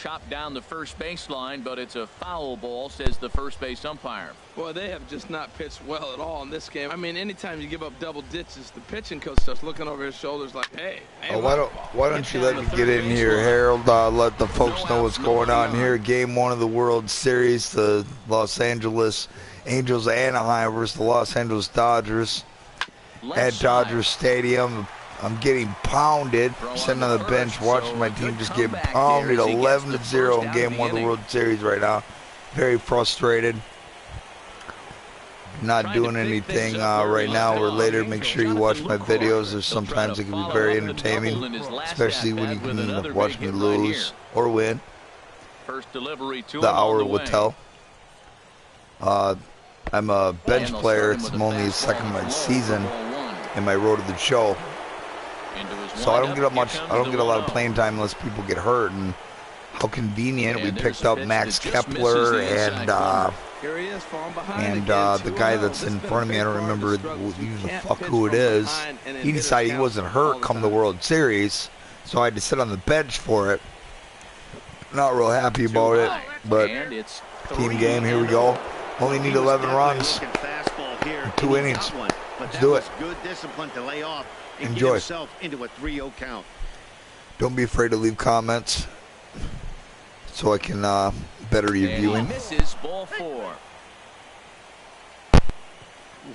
chopped down the first baseline, but it's a foul ball, says the first base umpire. Boy, they have just not pitched well at all in this game. I mean, anytime you give up double ditches, the pitching coach starts looking over his shoulders like, hey. Why don't you let me get in here, Harold? Let the folks know what's going on here. Game 1 of the World Series, the Los Angeles Angels of Anaheim versus the Los Angeles Dodgers at Dodger Stadium. I'm getting pounded, sitting on the bench, watching my team just get pounded 11-0 in Game 1 of the World Series right now. Very frustrated. Not doing anything right now or later. Make sure you watch my videos. There's sometimes it can be very entertaining, especially when you can watch me lose or win. The hour will tell. I'm a bench player. It's only the second of my season in my road to the show. So I don't get a lot of playing time unless people get hurt. And how convenient we picked up Max Kepler and the guy that's in front of me. I don't remember who it is. He decided he wasn't hurt come the World Series, so I had to sit on the bench for it. Not real happy about it, but team game. Here we go. Only need 11 runs, 2 innings. Let's do it. Good discipline to lay off. Enjoy. Into a 3-0 count. Don't be afraid to leave comments so I can better reviewing. Misses ball 4.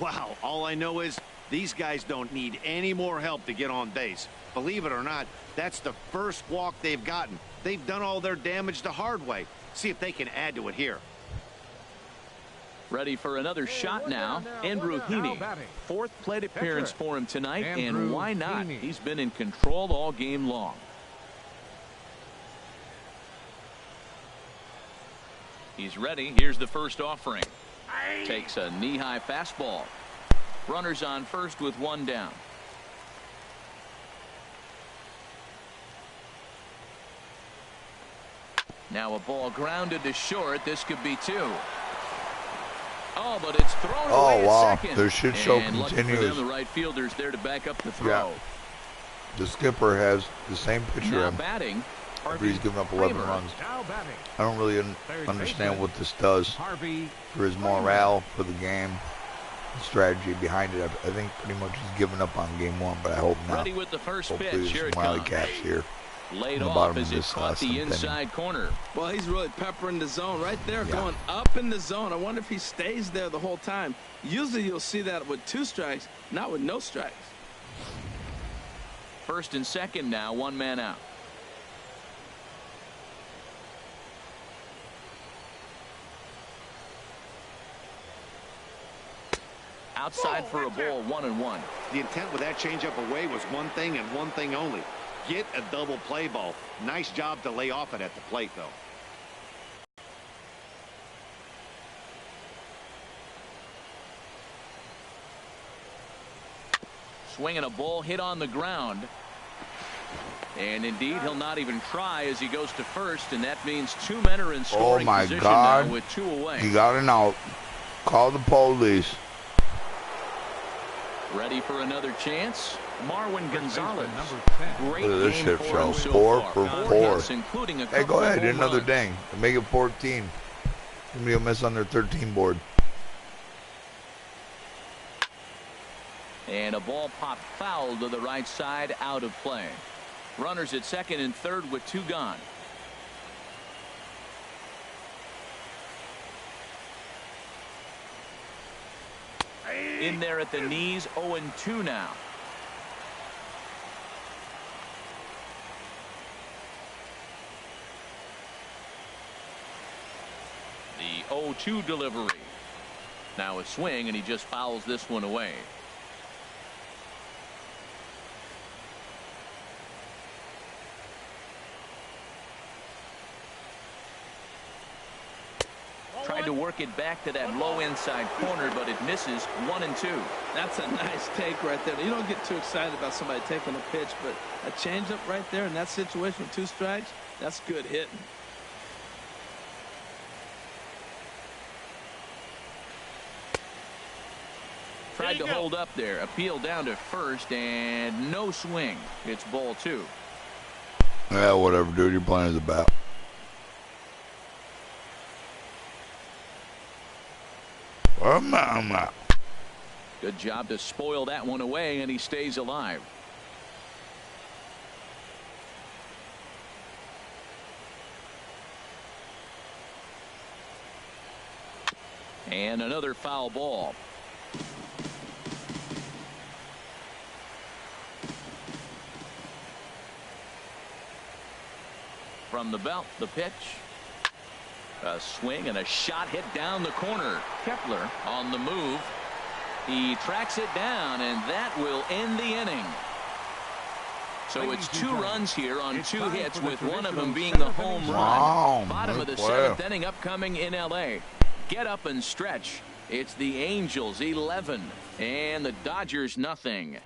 Wow, all I know is these guys don't need any more help to get on base. Believe it or not, that's the first walk they've gotten. They've done all their damage the hard way. See if they can add to it here. Ready for another shot now. Andrew Heaney. 4th plate appearance for him tonight, and why not? He's been in control all game long. He's ready. Here's the first offering. Takes a knee-high fastball. Runners on first with 1 down. Now a ball grounded to short. This could be 2. Oh, but it's thrown away at second. The shit show and continues. Them, the right fielder's there to back up the throw. Yeah. The skipper has the same pitcher. Now batting. He's given up 11 runs. I don't really understand what this does for his morale for the game, the strategy behind it. I think pretty much he's given up on game 1, but I hope not. Ready with the first Hopefully pitch. there's some wily cats here. Laid off as it caught the inside corner. Well, he's really peppering the zone right there, going up in the zone. I wonder if he stays there the whole time. Usually you'll see that with 2 strikes, not with no strikes. First and second now, 1 man out. Outside for a ball, 1-1. The intent with that changeup away was one thing and one thing only. Get a double play ball. Nice job to lay off it at the plate, though. Swinging a ball hit on the ground. And indeed, he'll not even try as he goes to first, and that means 2 men are in scoring position now with 2 away. He got an out. Call the police. Ready for another chance. Marwin Gonzalez. Great Look at this shit show. 4 for 4. Hey, go ahead. Another ding. Make it 14. Give me a miss on their 13 board. And a ball popped foul to the right side, out of play. Runners at second and third with 2 gone. In there at the knees, 0-2 now. The 0-2 delivery. Now a swing, and he just fouls this one away. Tried to work it back to that low inside corner, but it misses. 1-2. That's a nice take right there. You don't get too excited about somebody taking a pitch, but a changeup right there in that situation with 2 strikes, that's good hitting. Tried to hold up there. Appeal down to first, and no swing. It's ball 2. Yeah, whatever, dude. You're playing as a bat. Good job to spoil that one away, and he stays alive. And another foul ball. From the belt, the pitch. A swing and a shot hit down the corner. Kepler on the move. He tracks it down, and that will end the inning. So it's 2 runs here on 2 hits, with one of them being the home run. Bottom of the 7th inning upcoming in L.A. Get up and stretch. It's the Angels 11 and the Dodgers nothing.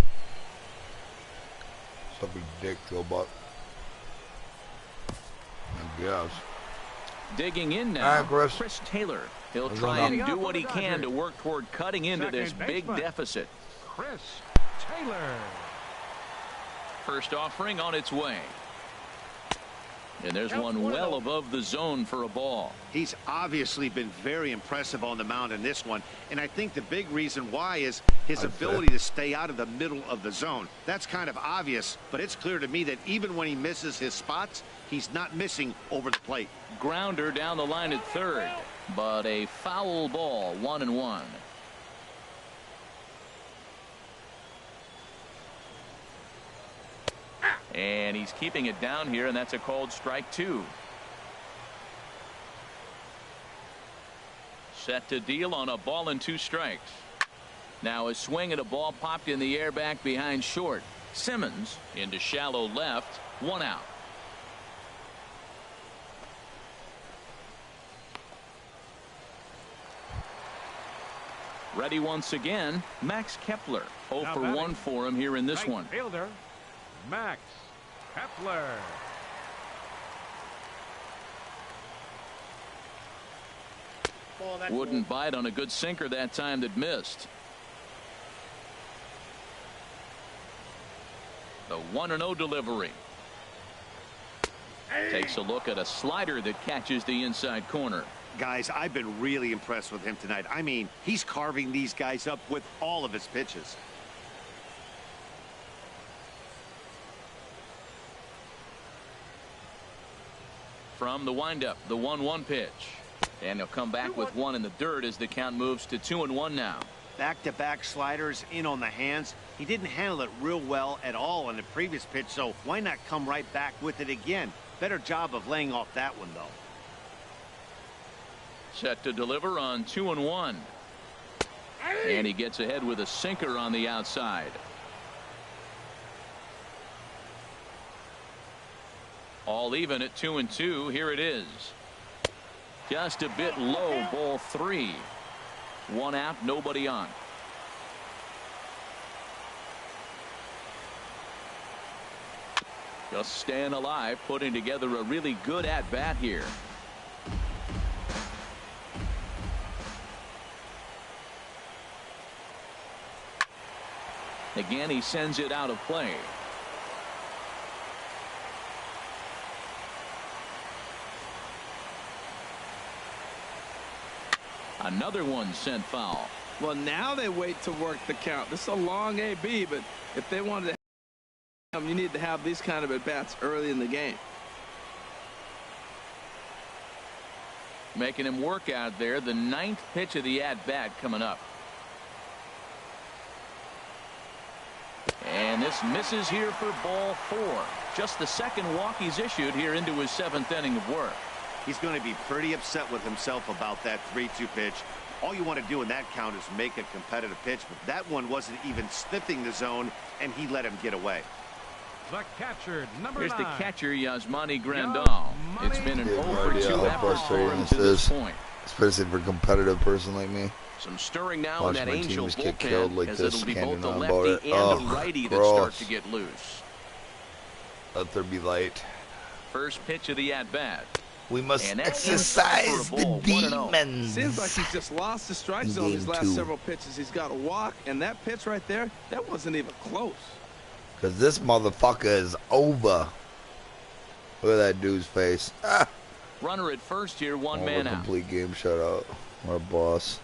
So big dick, Joe Buck. I guess. Digging in now, Chris Taylor. He'll try and do what he can to work toward cutting into this big deficit. Chris Taylor. First offering on its way. And there's one well above the zone for a ball. He's obviously been very impressive on the mound in this one, and I think the big reason why is his ability to stay out of the middle of the zone. That's kind of obvious, but it's clear to me that even when he misses his spots, he's not missing over the plate. Grounder down the line at third, but a foul ball, 1-1. And he's keeping it down here, and that's a called strike 2. Set to deal on a ball and 2 strikes. Now a swing at a ball popped in the air back behind short. Simmons into shallow left, 1 out. Ready once again, Max Kepler. 0 for 1 for him here in this one. Fielder, Max Kepler. Wouldn't bite on a good sinker that time that missed. The 1-0 delivery. Takes a look at a slider that catches the inside corner. Guys, I've been really impressed with him tonight. I mean, he's carving these guys up with all of his pitches. From the windup, the 1-1 pitch. And he'll come back with 1 in the dirt as the count moves to 2-1 now. Back-to-back sliders in on the hands. He didn't handle it real well at all on the previous pitch, so why not come right back with it again? Better job of laying off that one, though. Set to deliver on 2-1. And he gets ahead with a sinker on the outside. All even at 2-2. Here it is. Just a bit low, ball 3. 1 out, nobody on. Just staying alive, putting together a really good at-bat here. Again, he sends it out of play. Another one sent foul. Well, now they wait to work the count. This is a long AB, but if they wanted to have him, you need to have these kind of at-bats early in the game. Making him work out there. The 9th pitch of the at-bat coming up. And this misses here for ball 4. Just the 2nd walk he's issued here into his 7th inning of work. He's going to be pretty upset with himself about that 3-2 pitch. All you want to do in that count is make a competitive pitch, but that one wasn't even sniffing the zone, and he let him get away. The catcher, number 9. Here's the catcher, Yasmani Grandal. It's been an 0 for 2 effort for him to this point. Especially for a competitive person like me. Some stirring now in Watch that my Angel teams get bullpen, killed like as this. it'll be Can't both the deny about lefty it. and the righty that start to get loose. Let there be light. First pitch of the at-bat. We must exercise the demons. Seems like he's just lost the strike zone these last several pitches. He's got a walk, and that pitch right there, that wasn't even close. Because this motherfucker is over. Look at that dude's face. Ah. Runner at first here, 1 man out. Complete game shutout. Our boss.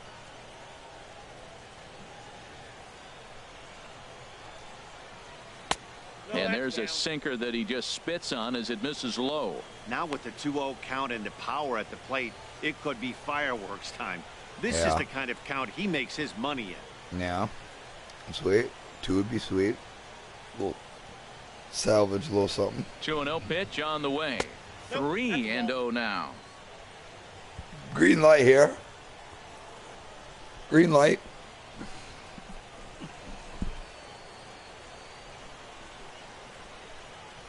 there's a sinker that he just spits on as it misses low. Now with the 2-0 count and the power at the plate, it could be fireworks time. This is the kind of count he makes his money in. Yeah. Sweet. 2 would be sweet. Little salvage, a little something. 2-0 pitch on the way. 3-0 now. Green light here. Green light.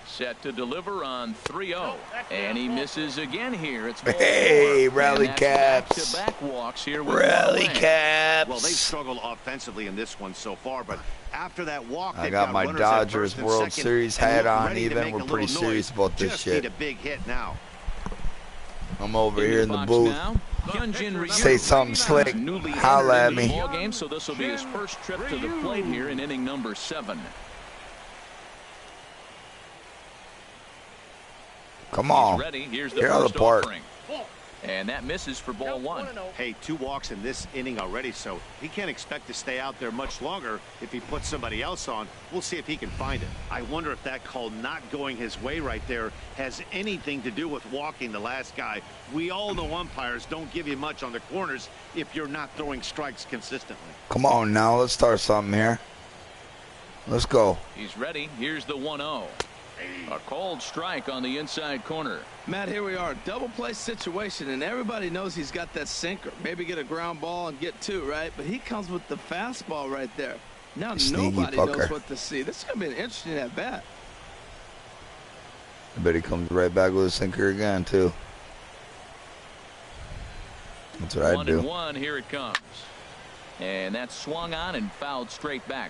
Set to deliver on 3-0. And he misses again here. It's ball Hey, 4. rally And caps. back-to-back walks here with Rally one away. caps. Well, they've struggled offensively in this one so far, but after that walk, I they've got my runners at Dodgers first and World second, Series and hat look on ready to even. make We're a pretty little serious noise. about this Just shit. need a big hit now. I'm over Into here in the box booth. now. Hyunjin Ryu. Say something slick. Newly Holla at entered into me. the ball game, so this will be his first trip to the plate here in inning number 7. Come on. He's ready. Here's the Here on first the park. offering. And that misses for ball 1. Hey, 2 walks in this inning already, so he can't expect to stay out there much longer. If he puts somebody else on, we'll see if he can find it. I wonder if that call not going his way right there has anything to do with walking the last guy. We all know umpires don't give you much on the corners if you're not throwing strikes consistently. Come on now. Let's start something here. Let's go. He's ready. Here's the 1-0. A cold strike on the inside corner. Matt, here we are, double play situation, and everybody knows he's got that sinker. Maybe get a ground ball and get 2, right? But he comes with the fastball right there. Now Sneaky nobody fucker. knows what to see. This is going to be an interesting at bat. I bet he comes right back with a sinker again, too. That's what I'd do. 1-1, here it comes. And that's swung on and fouled straight back.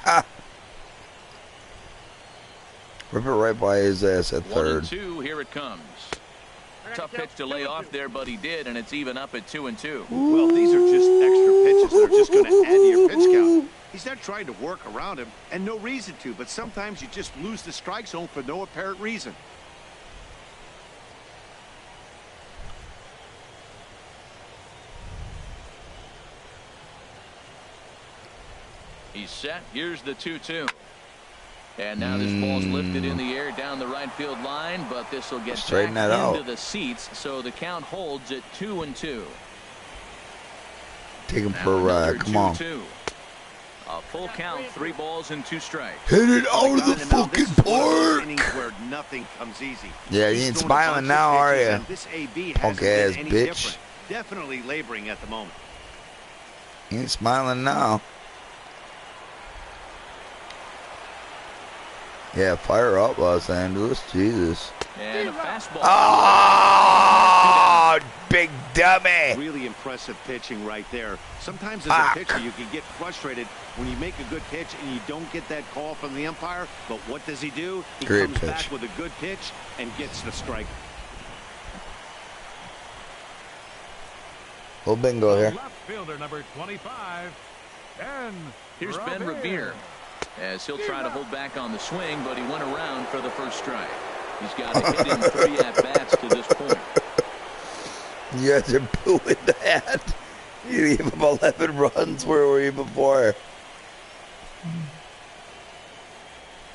Ah. Rip it right by his ass at third. 1-2, here it comes. Tough pitch to lay off there, but he did, and it's even up at 2-2. Well, these are just extra pitches that are just going to add to your pitch count. He's not trying to work around him, and no reason to, but sometimes you just lose the strike zone for no apparent reason. He's set. Here's the 2-2. And now this ball's lifted in the air down the right field line, but this will get Straighten back that into out. the seats, so the count holds at 2-2. Take him Now for a another ride. Come on. 2-2. A full count, 3 balls and 2 strikes. Hit it out of the fucking park. Innings where nothing comes easy. Yeah, you He's ain't thrown a smiling bunch of now, are pitches, ya? and this AB Punk hasn't been ass any bitch. different. Definitely laboring at the moment. He ain't smiling now. Yeah, fire up, Los Angeles. Jesus. And a fastball. Oh, big dummy. Really impressive pitching right there. Sometimes as Fuck. a pitcher, you can get frustrated when you make a good pitch and you don't get that call from the umpire. But what does he do? He Great comes pitch. back with a good pitch and gets the strike. Little bingo here. Left fielder number 25, Ben. Here's Ben Revere, as he'll try to hold back on the swing, but he went around for the first strike. He's got a hit in 3 at-bats to this point. You guys are booing that. You gave him 11 runs. Where were you before?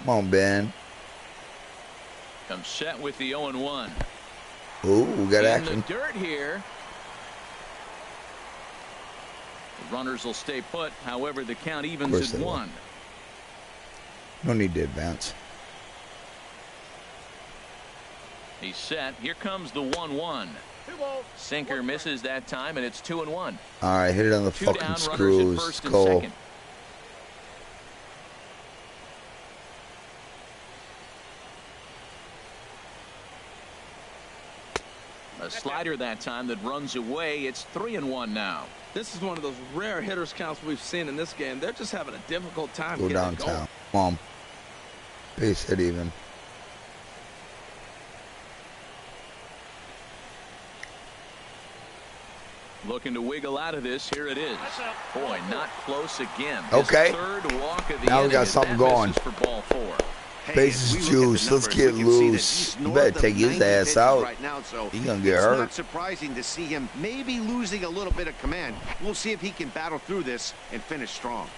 Come on, Ben. Comes set with the 0-1. Ooh, we got In action. the dirt here. The runners will stay put. However, the count evens course at they will. 1. No need to advance. He's set. Here comes the 1-1. Sinker misses that time, and it's 2-1. All right, hit it on the 2 fucking down, runners at screws, first and Cole. second. A slider that time that runs away. It's 3-1 now. This is one of those rare hitters counts we've seen in this game. They're just having a difficult time Go getting it going. downtown. Come on. Base hit even. Looking to wiggle out of this. Here it is. Boy, not close again. His Okay. third walk of the Now we inning, got and something that going. misses for ball 4. Hey, Bases as we look at the juice. Let's numbers, get we can see that loose. he's You north better of take his 90 ass pitches out. right now, so He gonna get it's hurt. not surprising to see him maybe losing a little bit of command. We'll see if he can battle through this and finish strong.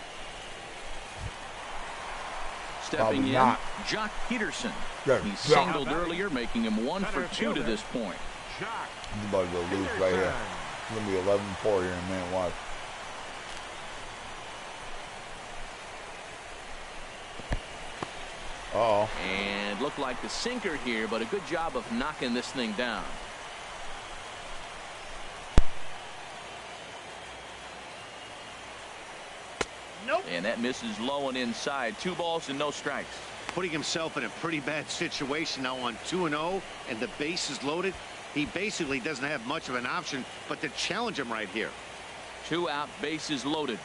stepping in, Jock Peterson. He singled earlier, making him 1 for 2 to this point. He's about to go loose right here. It's going to be 11-4 here in a minute. Watch. Uh-oh. And looked like the sinker here, but a good job of knocking this thing down. Nope. And that misses low and inside. 2 balls and no strikes. Putting himself in a pretty bad situation now on 2-0, and the base is loaded. He basically doesn't have much of an option but to challenge him right here. 2 out, bases loaded.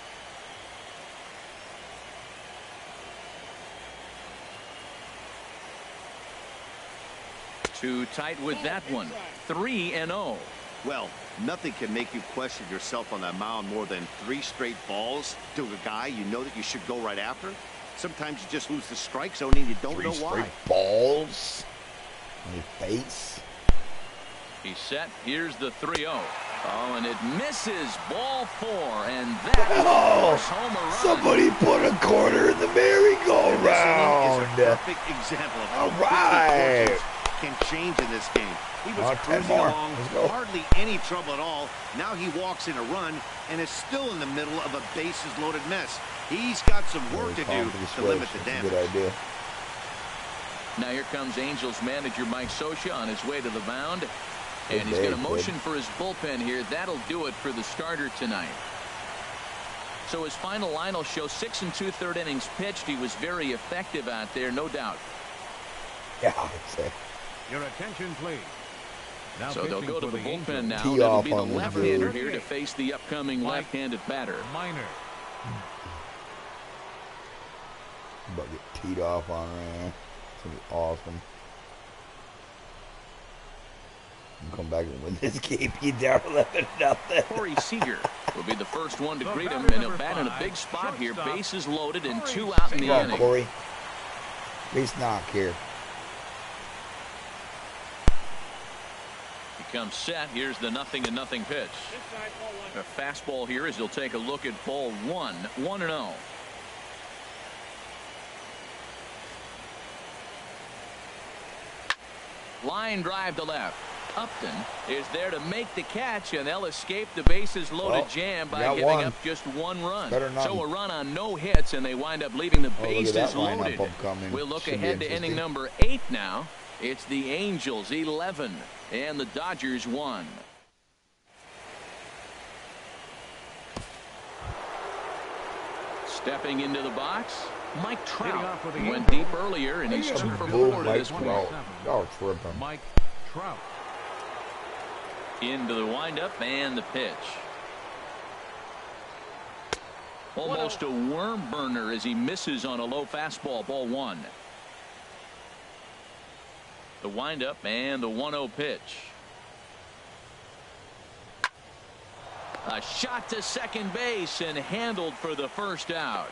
Too tight with that one. 3-0. Well, nothing can make you question yourself on that mound more than 3 straight balls to a guy you know that you should go right after. Sometimes you just lose the strike zone and you don't know why. 3 straight balls in your face. He's set. Here's the 3-0. Oh, and it misses. Ball 4, and that homer run. Somebody put a quarter in the merry-go-round. This is a perfect example of how right. can change in this game. He was 10 cruising more. along, Let's go. hardly any trouble at all. Now he walks in a run and is still in the middle of a bases-loaded mess. He's got some work to do to limit the damage. Good idea. Now here comes Angels manager Mike Scioscia on his way to the mound. And he's going to motion for his bullpen here. That'll do it for the starter tonight. So his final line will show 6 2/3 innings pitched. He was very effective out there, no doubt. Yeah, I'd say. Your attention, please. Now so they'll go to the bullpen now. Tee It'll off be the on the left-hander dude. here to face the upcoming left-handed batter. Minor. About to get teed off on right now. It's going to be awesome. Come back and win this game. You down 11-0. Corey Seager will be the first one to greet him, and he'll bat in a big spot here. Bases loaded and 2 out in the Come on, inning. Corey. Base knock here. He comes set. Here's the 0-0 pitch. A fastball here as he'll take a look at ball 1. 1-0. Line drive to left. Upton is there to make the catch, and they'll escape the bases loaded jam by giving up just 1 run. So a run on no hits, and they wind up leaving the bases loaded. We'll look ahead to inning number 8 now. It's the Angels 11 and the Dodgers 1. Stepping into the box, Mike Trout went deep earlier, and he's 2 for 4 to this point. Mike Trout. Into the windup and the pitch. Almost a worm burner as he misses on a low fastball. Ball 1. The windup and the 1-0 pitch. A shot to second base and handled for the first out.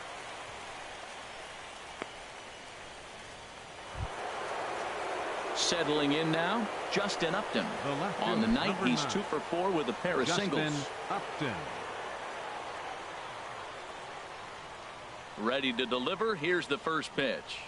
Settling in now, Justin Upton. On the night, he's 2 for 4 with a pair of singles. Upton. Ready to deliver. Here's the first pitch.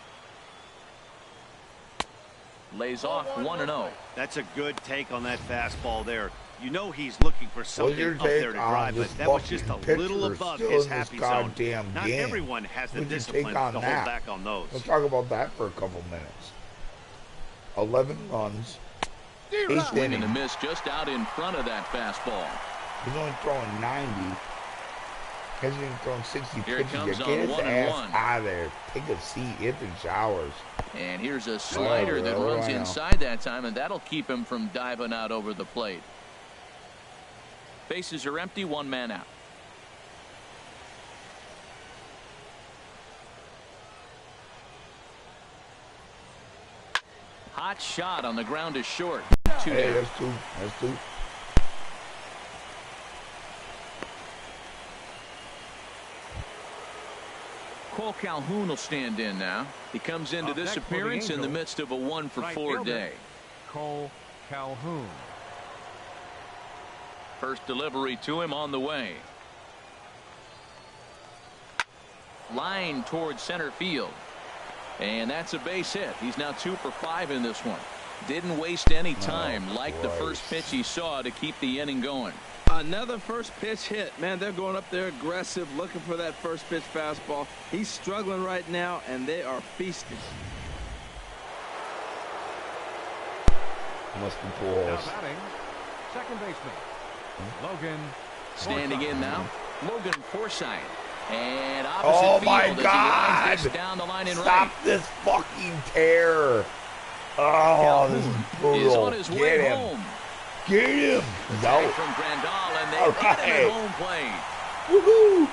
Lays off 1-0. That's a good take on that fastball there. You know he's looking for something up there to drive, but that was just a little above his happy zone. Not everyone has the discipline to hold back on those. Let's talk about that for a couple minutes. 11 runs. 8th Swing and inning. a miss just out in front of that fastball. He's only throwing 90. Hasn't even thrown 60 Here it pitches comes yet. on Get his 1-1. ass out of there. Take a seat. Hit the showers. And here's a slider that runs I know. inside that time, and that'll keep him from diving out over the plate. Bases are empty, 1 man out. Hot shot on the ground is short. 2 Hey, down. that's 2. That's 2. Cole Calhoun will stand in now. He comes into this deck for the appearance in the Angels. midst of a 1 for Right 4 fielder. day. Cole Calhoun. First delivery to him on the way. Line towards center field. And that's a base hit. He's now 2 for 5 in this one. Didn't waste any time like the first pitch he saw to keep the inning going. Another first pitch hit. Man, they're going up there aggressive, looking for that first pitch fastball. He's struggling right now, and they are feasting. Must be Now balls. batting, second baseman, Logan. Standing in now, Logan Forsythe. And Oh opposite my field as he God! lines this down the line in Stop right. this fucking tear. Oh, this is brutal. Is on his Get way him. home. Get him. He's Tag out. from Grandal, and they All get him right. at home plate. Woohoo.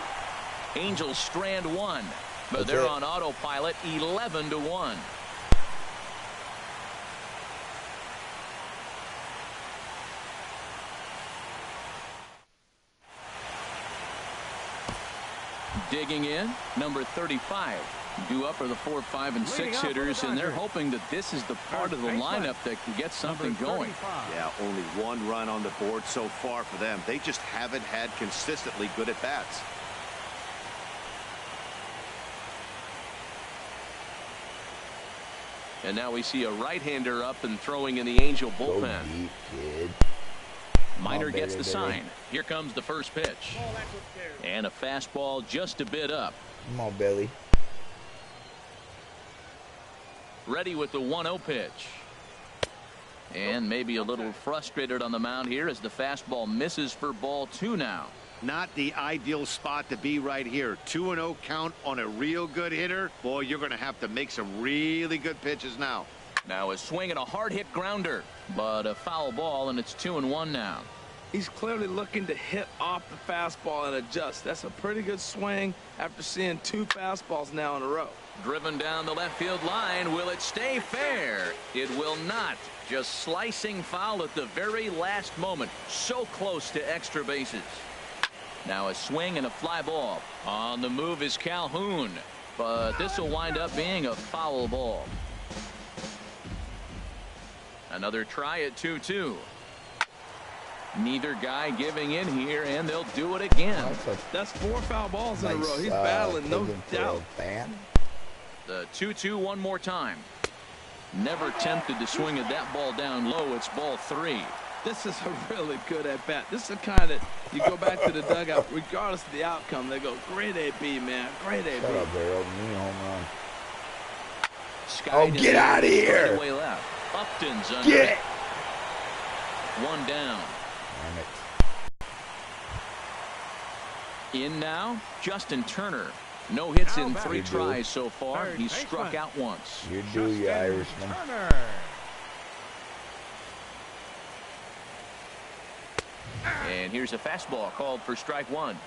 Angels strand 1, but That's they're it. on autopilot 11-1. Digging in, number 35. Due up are the 4, 5, and 6 hitters, and they're hoping that this is the part of the lineup that can get something going. Yeah, only 1 run on the board so far for them. They just haven't had consistently good at-bats. And now we see a right-hander up and throwing in the Angel Go bullpen. deep, kid. Minor on, gets baby, the sign. Here comes the first pitch. And a fastball just a bit up. Come on, Billy. Ready with the 1-0 pitch. And maybe a little frustrated on the mound here as the fastball misses for ball 2 now. Not the ideal spot to be right here. 2-0 count on a real good hitter. Boy, you're going to have to make some really good pitches now. Now a swing and a hard hit grounder, but a foul ball, and it's 2-1 now. He's clearly looking to hit off the fastball and adjust. That's a pretty good swing after seeing 2 fastballs now in a row. Driven down the left field line. Will it stay fair? It will not. Just slicing foul at the very last moment. So close to extra bases. Now a swing and a fly ball. On the move is Calhoun, but this will wind up being a foul ball. Another try at 2-2. Neither guy giving in here, and they'll do it again. That's 4 foul balls in a Nice, row. He's battling, no looking for a doubt. fan. The 2-2 one more time. Never tempted to swing at that ball down low. It's ball 3. This is a really good at-bat. This is the kind that you go back to the dugout, regardless of the outcome. They go, great AB, man. Great AB. Shut up, Harold. Me home run. Sky Get out of here. straightaway left. Upton's under. Get it. 1 down. Damn it. In now, Justin Turner. No hits in Now 3 batting. tries so far. Third He's struck baseman. out once. You do, you Irishman. Turner. And here's a fastball called for strike 1.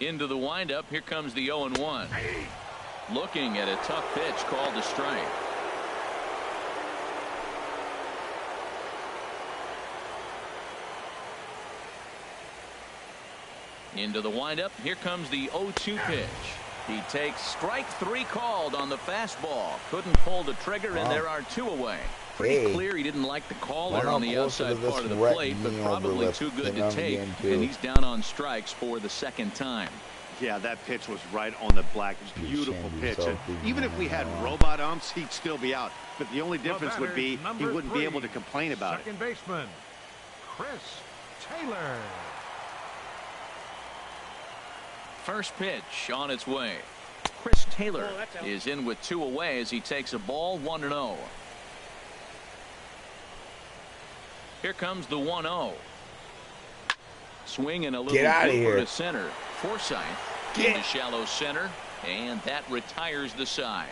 Into the windup. Here comes the 0-1. Looking at a tough pitch called a strike. Into the windup. Here comes the 0-2 pitch. He takes strike 3 called on the fastball. Couldn't pull the trigger, and there are 2 away. Pretty clear he didn't like the call there on the outside part of the plate, but probably too good to take. And he's down on strikes for the 2nd time. Yeah, that pitch was right on the black. Beautiful pitch. And even if we had robot umps, he'd still be out. But the only difference would be he wouldn't be able to complain about it. Second baseman, Chris Taylor. First pitch on its way. Chris Taylor is in with 2 away as he takes a ball 1-0. Here comes the 1-0. Swing and a little blooper to center. Forsythe into shallow center, and that retires the side.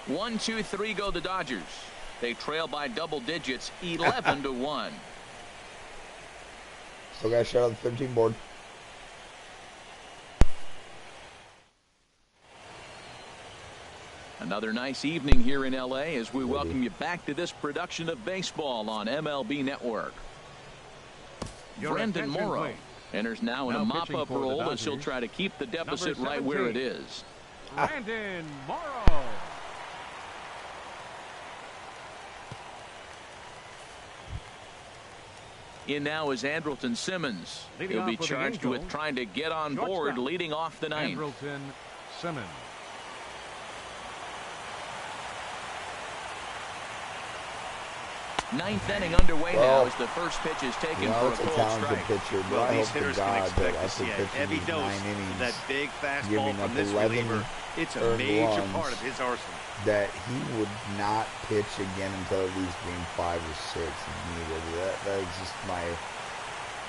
1, 2, 3 go the Dodgers. They trail by double digits, 11-1. Still got shot on the 15 board. Another nice evening here in L.A. as we welcome you back to this production of baseball on MLB Network. Brandon Morrow enters now in a mop-up role as he'll try to keep the deficit right where it is. Brandon Morrow. In now is Andrelton Simmons. He'll be charged with trying to get on board leading off the ninth. Andrelton Simmons. Ninth inning underway now as the first pitch is taken for a cold strike. Pitcher, but Well, I these hope to hitters can God expect that to see a after heavy pitching these dose 9 of innings, that big fastball giving from up this 11 reliever. It's a earned major runs, part of his arsenal. that he would not pitch again until at least game 5 or 6 if needed. That is just my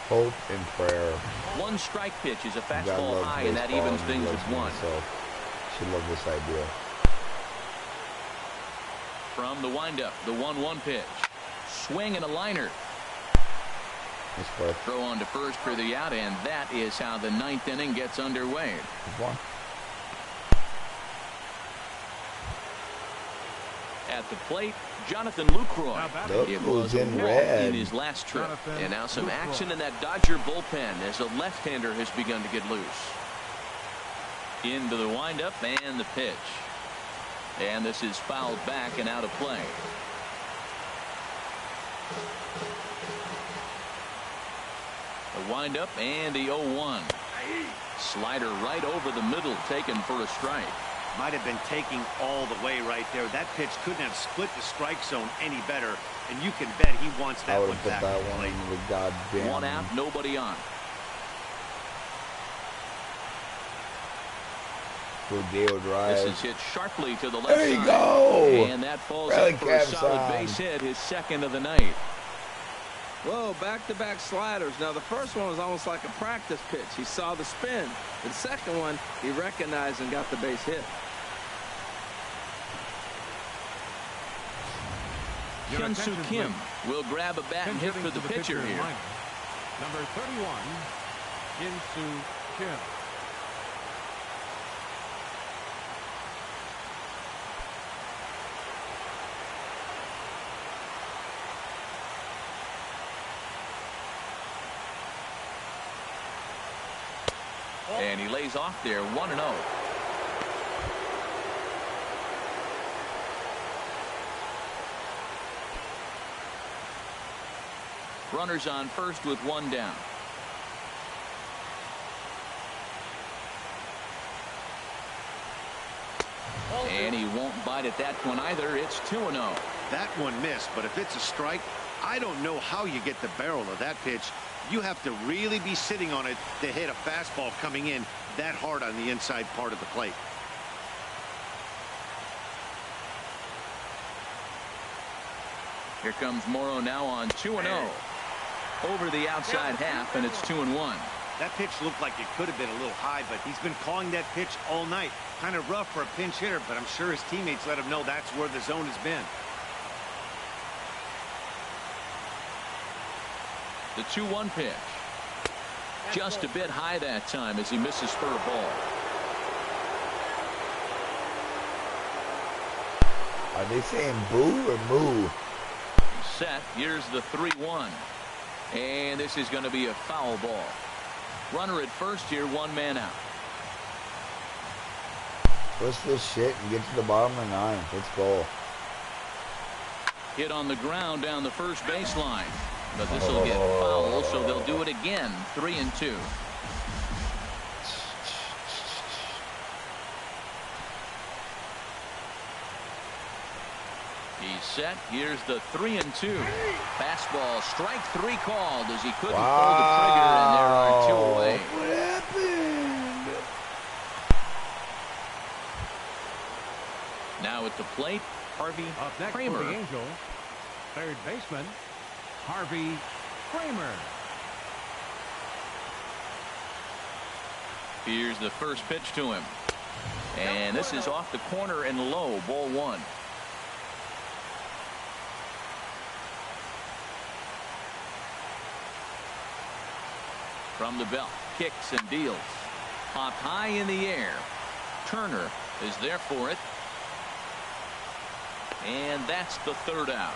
hope and prayer. One strike pitch is a God fastball loves high, and that baseball, evens and he things loves at me, one. so should love this idea. From the windup, the 1-1 pitch. Swing and a liner. Nice play. Throw on to first for the out, and that is how the ninth inning gets underway. Good one. At the plate, Jonathan Lucroy. It was a in walk red. in his last trip. Jonathan And now some Lucroy. action in that Dodger bullpen as a left-hander has begun to get loose. Into the windup and the pitch. And this is fouled back and out of play. The windup and the 0-1. Slider right over the middle, taken for a strike. Might have been taking all the way right there. That pitch couldn't have split the strike zone any better, and you can bet he wants I that would one have put back. that in one play. into the goddamn. One out, nobody on. Rodeo drive. This is hit sharply to the left There you side. go. And that falls Rally in for a caps solid on. base hit, his second of the night. Whoa, back-to-back sliders. Now, the first one was almost like a practice pitch. He saw the spin. The second one, he recognized and got the base hit. Your Hyun-Soo attention, Kim please. will grab a bat and hit Pitching for to the pitcher in here. lineup, number 31, Hyun-Soo Kim. And he lays off there, 1-0. Runners on first with one down. And he won't bite at that one either. It's 2-0. That one missed, but if it's a strike, I don't know how you get the barrel of that pitch. You have to really be sitting on it to hit a fastball coming in that hard on the inside part of the plate. Here comes Morrow now on 2-0. Over the outside half, and it's 2-1. That pitch looked like it could have been a little high, but he's been calling that pitch all night. Kind of rough for a pinch hitter, but I'm sure his teammates let him know that's where the zone has been. The 2-1 pitch. Just a bit high that time as he misses for a ball. Are they saying boo or moo? Set. Here's the 3-1. And this is going to be a foul ball. Runner at first here, one man out. Twist this shit and get to the bottom of the ninth. Let's go. Hit on the ground down the first baseline. But this will get foul, so they'll do it again. 3-2. He's set. Here's the 3-2. Fastball, strike three called as he couldn't pull the trigger, and there are two away. What happened? Now at the plate, Harvey Up next Kramer. for the Angels, third baseman, Harvey Kramer. Here's the first pitch to him. And this is off the corner and low, ball one. From the belt, kicks and deals. Popped high in the air. Turner is there for it. And that's the third out.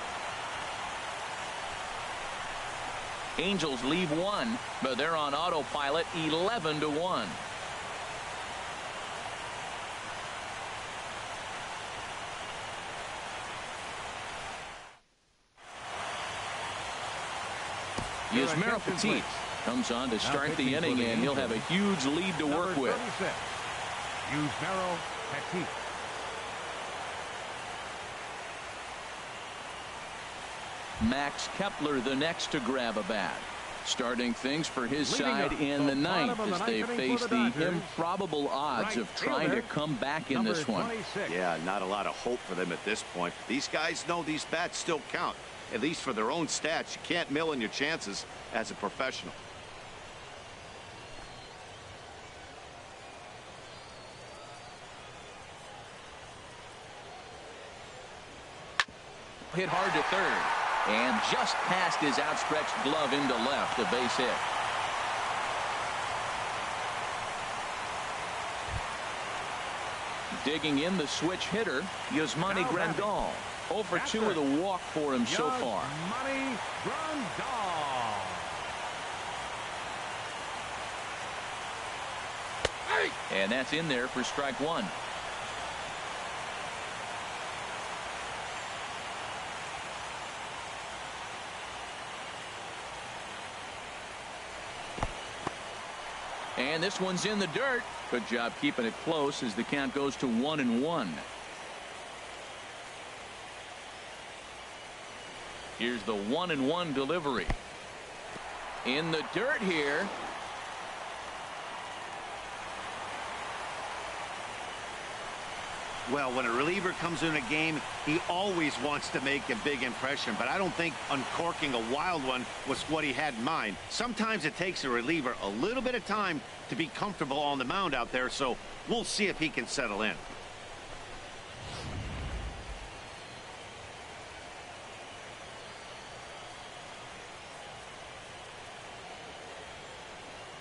Angels leave one, but they're on autopilot 11-1. Yasmero Petit comes on to start the inning, and he'll have a huge lead to work with. Yasmero Petit. Max Kepler the next to grab a bat. Starting things for his side in the ninth as they face the improbable odds of trying to come back in this one. Yeah, not a lot of hope for them at this point. These guys know these bats still count. At least for their own stats, you can't mill in your chances as a professional. Hit hard to third. And just past his outstretched glove into left, a base hit. Digging in the switch hitter, Yasmani Grandal. 0 for 2 with a walk for him so far. Yasmani Grandal. And that's in there for strike one. And this one's in the dirt. Good job keeping it close as the count goes to 1-1. Here's the 1-1 delivery. In the dirt here. Well, when a reliever comes in a game, he always wants to make a big impression, but I don't think uncorking a wild one was what he had in mind. Sometimes it takes a reliever a little bit of time to be comfortable on the mound out there, so we'll see if he can settle in.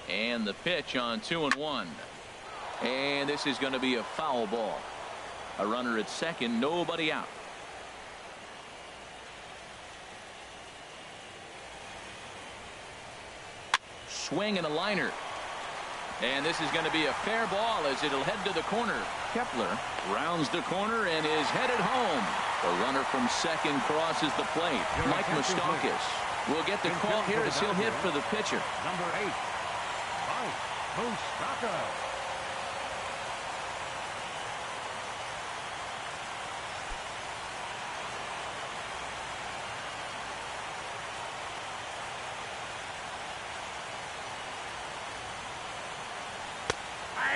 And the pitch on 2-1. And this is going to be a foul ball. A runner at second, nobody out. Swing and a liner. And this is going to be a fair ball as it'll head to the corner. Kepler rounds the corner and is headed home. The runner from second crosses the plate. Mike Moustakas will get the call here as he'll hit for the pitcher. Number 8, Mike Moustakas.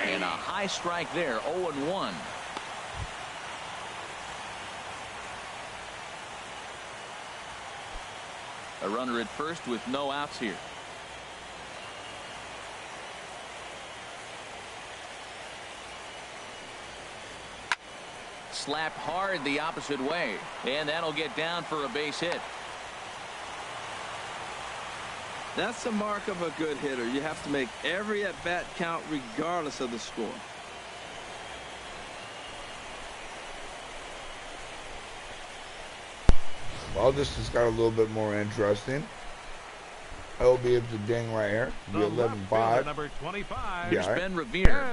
And a high strike there, 0-1. A runner at first with no outs here. Slapped hard the opposite way, and that'll get down for a base hit. That's the mark of a good hitter. You have to make every at-bat count regardless of the score. Well, this has got a little bit more interesting. I'll be able to ding right here. Be 11-5. Number 25. Here's Ben Revere.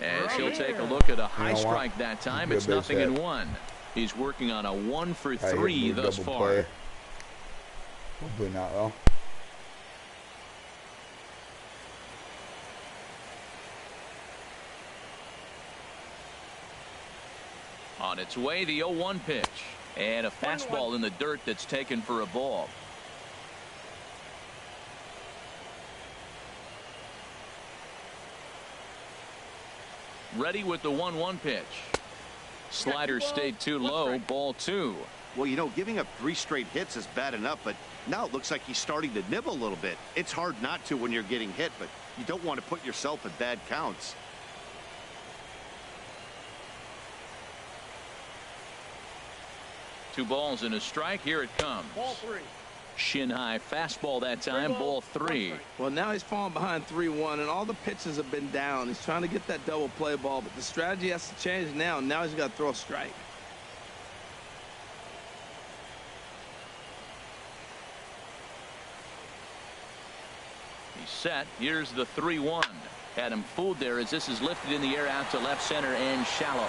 As he'll take a look at a high strike that time. It's 0-1. He's working on a 1 for 3 thus far. Play. Hopefully not, though. On its way, the 0-1 pitch. And a fastball in the dirt that's taken for a ball. Ready with the 1-1 pitch. Slider stayed too low. Ball 2. Well, you know, giving up 3 straight hits is bad enough, but now it looks like he's starting to nibble a little bit. It's hard not to when you're getting hit, but you don't want to put yourself at bad counts. Two balls and a strike. Here it comes. Ball 3. Shin high fastball that time. Ball 3. Well, now he's falling behind 3-1, and all the pitches have been down. He's trying to get that double play ball, but the strategy has to change now. Now he's got to throw a strike. He's set. Here's the 3-1. Had him fooled there as this is lifted in the air out to left center and shallow.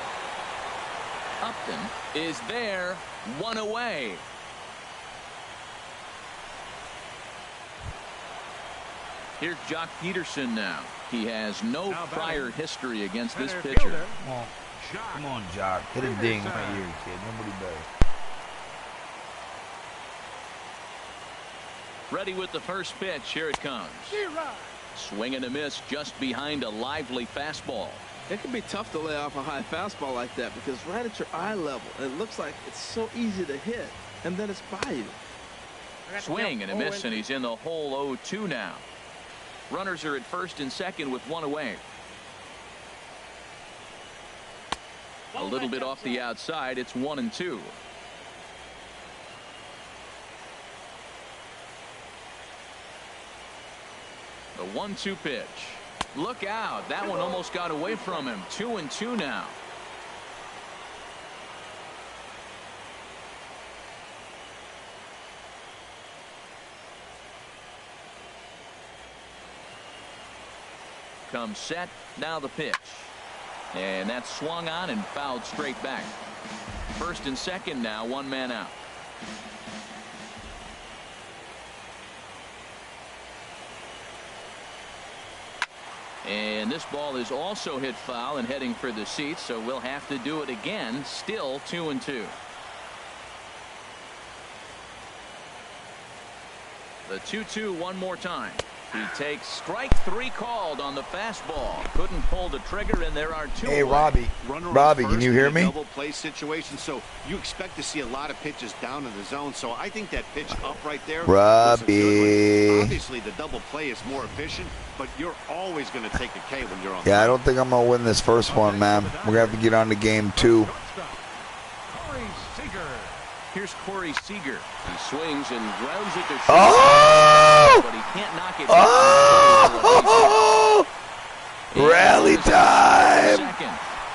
Upton is there. 1 away. Here's Jock Peterson now. He has no prior history against this Center pitcher. fielder, Come on, Jock. Hit a ding right here, kid. Nobody better. Ready with the first pitch. Here it comes. Swing and a miss just behind a lively fastball. It can be tough to lay off a high fastball like that because right at your eye level, it looks like it's so easy to hit, and then it's by you. Swing and a miss, and he's in the hole 0-2 now. Runners are at first and second with one away. A little bit off the outside. It's 1-2. The 1-2 pitch. Look out. That one almost got away from him. 2-2 now. Comes set. Now the pitch. And that's swung on and fouled straight back. First and second now. One man out. And this ball is also hit foul and heading for the seats, so we'll have to do it again. Still 2-2. The 2-2 one more time. He takes strike three called on the fastball. Couldn't pull the trigger, and there are two. Hey, away. Robbie, can you hear me? Double play situation, so you expect to see a lot of pitches down in the zone. So I think that pitch up right there. Robbie. Obviously, the double play is more efficient, but you're always going to take a K when you're on. Yeah, I don't think I'm gonna win this first one, man. We're gonna have to get on to game 2. Here's Corey Seager. He swings and grounds it to short. Oh! But he can't knock it. Oh! Rally time!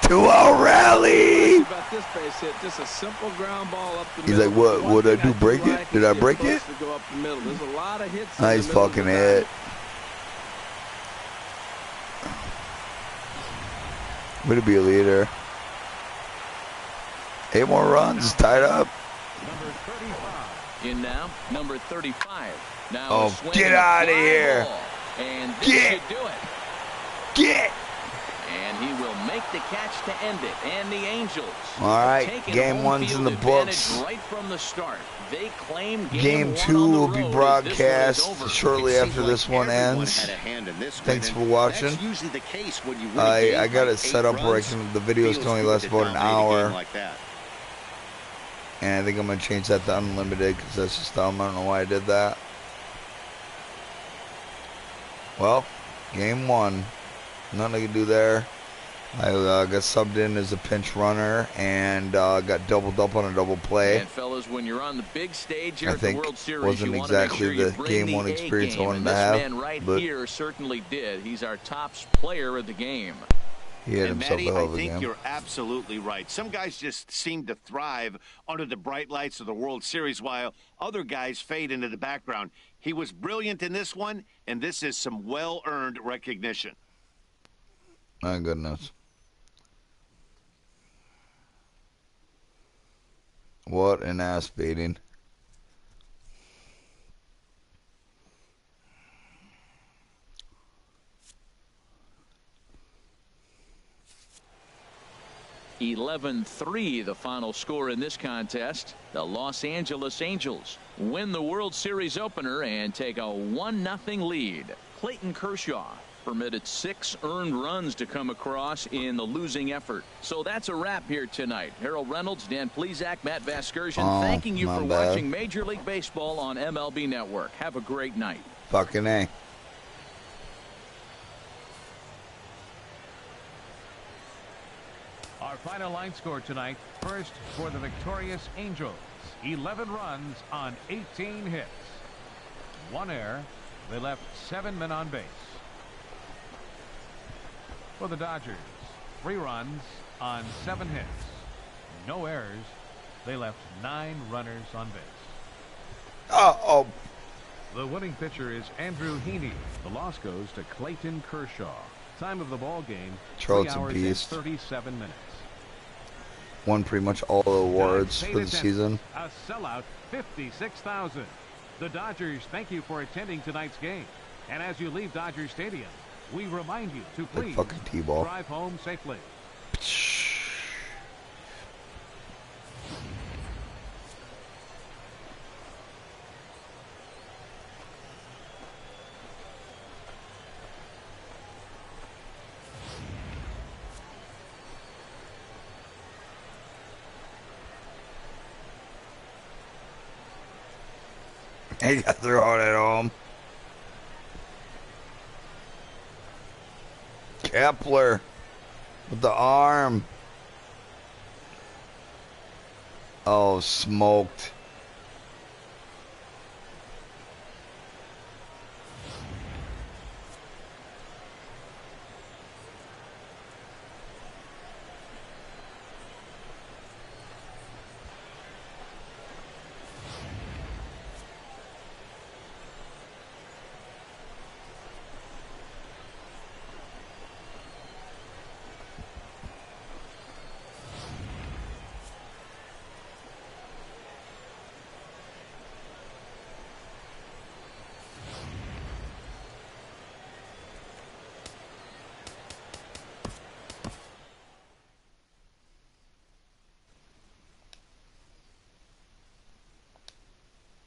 2-out rally! About this base hit, just a simple ground ball up the He's middle. like, what? Would I do? Break it? Did I break it? To go up the middle. There's a lot of hits. Nice fucking hit. Way to be a leader. 8 more runs, tied up. In now, number 35. Now Oh, get out of here. And this Get. should do it. Get! And he will make the catch to end it. And the Angels. All right, taking game home 1's in the field books. advantage right from the start. They claim Game one 2 on the will be road as broadcast this one is over. shortly after this one ends. Thanks for watching. That's usually the case when you win a I game got by it set 8 up where I runs. can, the videos can only Feels last good to about an dominate a game hour. like that. And I think I'm going to change that to unlimited because that's just dumb. I don't know why I did that. Well, game 1. Nothing I can do there. I got subbed in as a pinch runner and got doubled up on a double play. And fellas, when you're on the big stage here I at the think World Series, wasn't you want to make exactly sure you the bring game the 1 experience I A-game, wanted and to this have, man right but- here certainly did. He's our top player of the game. He had And himself Matty, a hell I of a think game. you're absolutely right. Some guys just seem to thrive under the bright lights of the World Series, while other guys fade into the background. He was brilliant in this one, and this is some well-earned recognition. My goodness. What an ass beating. (11-3) the final score in this contest. The Los Angeles Angels win the World Series opener and take a 1-0 lead. Clayton Kershaw permitted 6 earned runs to come across in the losing effort. So that's a wrap here tonight. Harold Reynolds, Dan Plesac, Matt Vasgersian, thanking you for watching Major League Baseball on MLB Network. Have a great night. Fucking A. Our final line score tonight. First for the victorious Angels. 11 runs on 18 hits. 1 error. They left 7 men on base. For the Dodgers, 3 runs on 7 hits. No errors. They left 9 runners on base. Oh. The winning pitcher is Andrew Heaney. The loss goes to Clayton Kershaw. Time of the ball game, Charlotte's 3 a hours beast. and 37 minutes. Won pretty much all the awards for the season. A sellout, 56,000. The Dodgers thank you for attending tonight's game. And as you leave Dodger Stadium, we remind you to Like please fucking T-ball. drive home safely. He got thrown at home. Kepler with the arm. Oh, smoked.